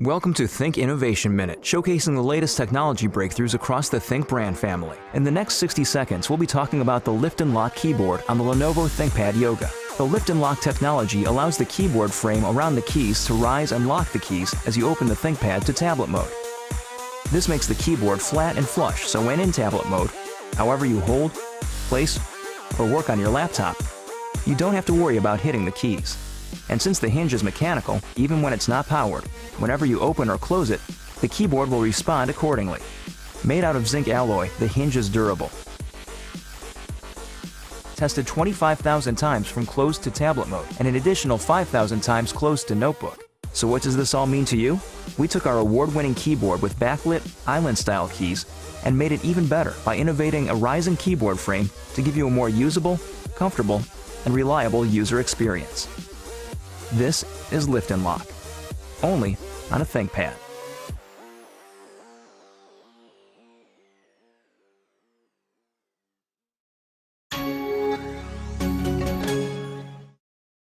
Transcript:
Welcome to Think Innovation Minute, showcasing the latest technology breakthroughs across the Think brand family. In the next 60 seconds, we'll be talking about the Lift and Lock keyboard on the Lenovo ThinkPad Yoga. The Lift and Lock technology allows the keyboard frame around the keys to rise and lock the keys as you open the ThinkPad to tablet mode. This makes the keyboard flat and flush, so when in tablet mode, however you hold, place, or work on your laptop, you don't have to worry about hitting the keys. And since the hinge is mechanical, even when it's not powered, whenever you open or close it, the keyboard will respond accordingly. Made out of zinc alloy, the hinge is durable. Tested 25,000 times from closed to tablet mode, and an additional 5,000 times closed to notebook. So what does this all mean to you? We took our award-winning keyboard with backlit, island-style keys and made it even better by innovating a rising keyboard frame to give you a more usable, comfortable, and reliable user experience. This is Lift and Lock, only on a ThinkPad.